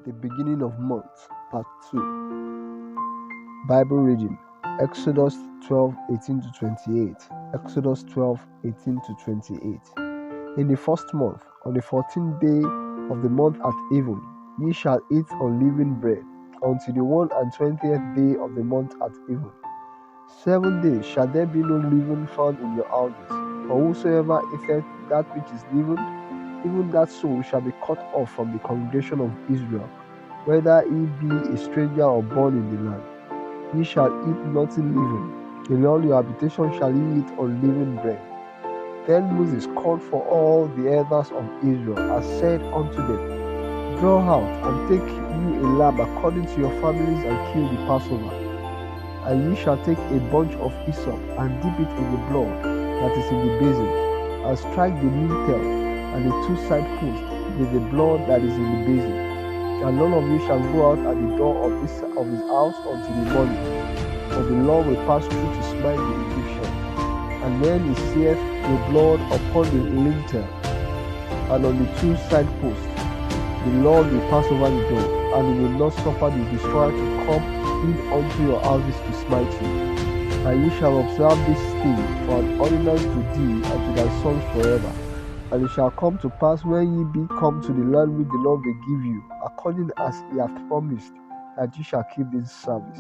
The beginning of month, part 2. Bible reading, Exodus 12:18 to 28. Exodus 12:18 to 28. In the first month, on the 14th day of the month at even, ye shall eat unleavened bread, until the 21st day of the month at even. 7 days shall there be no leaven found in your houses. For whosoever eateth that which is leavened, even that soul shall be cut off from the congregation of Israel, whether he be a stranger or born in the land. Ye shall eat nothing leavened. In all your habitation shall ye eat unleavened bread. Then Moses called for all the elders of Israel, and said unto them, Draw out, and take you a lamb according to your families, and kill the Passover. And ye shall take a bunch of hyssop, and dip it in the blood that is in the basin, and strike the lintel and the 2 side posts with the blood that is in the basin. And none of you shall go out at the door of his house until the morning, for the Lord will pass through to smite the Egyptians. And when he seeth the blood upon the lintel and on the 2 side posts, the Lord will pass over the door, and he will not suffer the destroyer to come in unto your houses to smite you. And ye shall observe this thing for an ordinance to thee and to thy sons forever. And it shall come to pass, when ye be come to the land which the Lord will give you, according as he hath promised, that ye shall keep this service.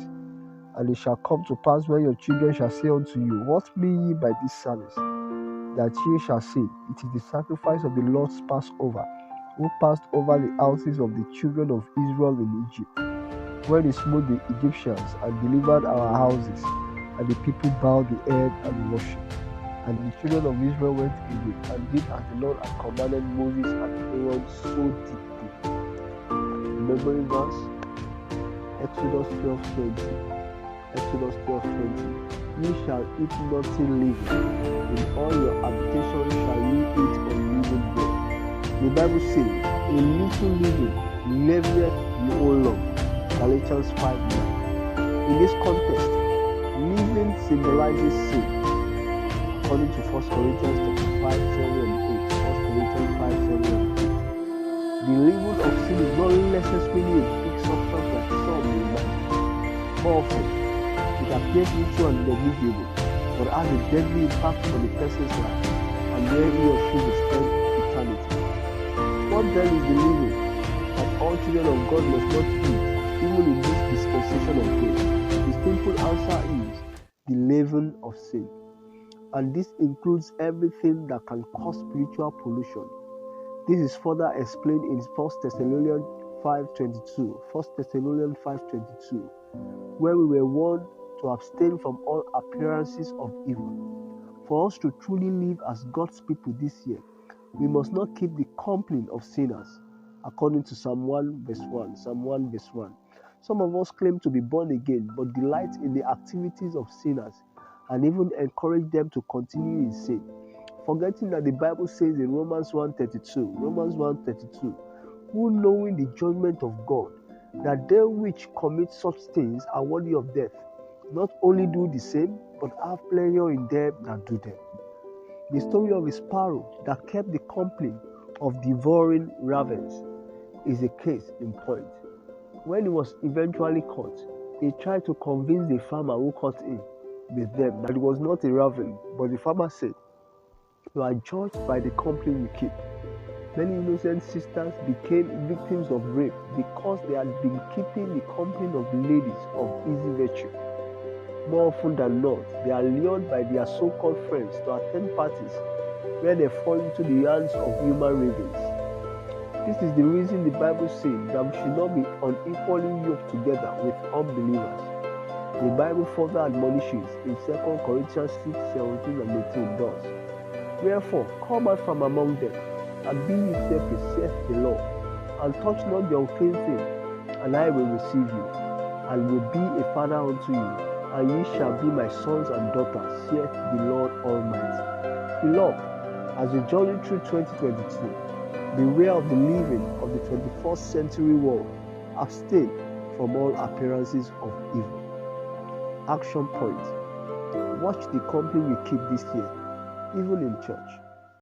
And it shall come to pass, when your children shall say unto you, What mean ye by this service? That ye shall say, It is the sacrifice of the Lord's Passover, who passed over the houses of the children of Israel in Egypt, when he smote the Egyptians and delivered our houses. And the people bowed the head and worshipped. And the children of Israel went away, and did as the Lord had commanded Moses and Aaron, so did they. Memory verse, Exodus 12:20. Exodus 12:20. Ye shall eat nothing leavened. In all your habitation shall ye eat unleavened bread. The Bible says, A little leaven leaveneth the whole lump. Galatians 5:9. In this context, leaven symbolises sin. According to 1 Corinthians 5:7-8. 1 Corinthians 5:7-8. The leaven of sin is not necessarily a big substance like some may imagine. More often, it appears little and negligible, but has a deadly impact on the person's life and where he or she will spend eternity. What then is the leaven that all children of God must not eat, even in this dispensation of grace? The simple answer is the leaven of sin. And this includes everything that can cause spiritual pollution. This is further explained in 1 Thessalonians 5:22, 1 Thessalonians 5:22, where we were warned to abstain from all appearances of evil. For us to truly live as God's people this year, we must not keep the company of sinners, according to Psalm 1:1. Psalm 1:1. Some of us claim to be born again, but delight in the activities of sinners, and even encourage them to continue in sin, forgetting that the Bible says in Romans 1:32, who knowing the judgment of God, that they which commit such things are worthy of death, not only do the same, but have pleasure in them that do them. The story of a sparrow that kept the company of devouring ravens is a case in point. When he was eventually caught, he tried to convince the farmer who caught him with them that it was not a raven, but the farmer said, You are judged by the company you keep. Many innocent sisters became victims of rape because they had been keeping the company of ladies of easy virtue. More often than not, they are lured by their so-called friends to attend parties where they fall into the hands of human ravens. This is the reason the Bible says that we should not be unequally yoked together with unbelievers. The Bible further admonishes in 2 Corinthians 6:17-18 thus, Wherefore come out from among them, and be ye separate, saith the Lord, and touch not the unclean thing, and I will receive you, and will be a father unto you, and ye shall be my sons and daughters, saith the Lord Almighty. Beloved, as we journey through 2022, beware of the leaven of the 21st century world. Abstain from all appearances of evil. Action point. Watch the company we keep this year, even in church.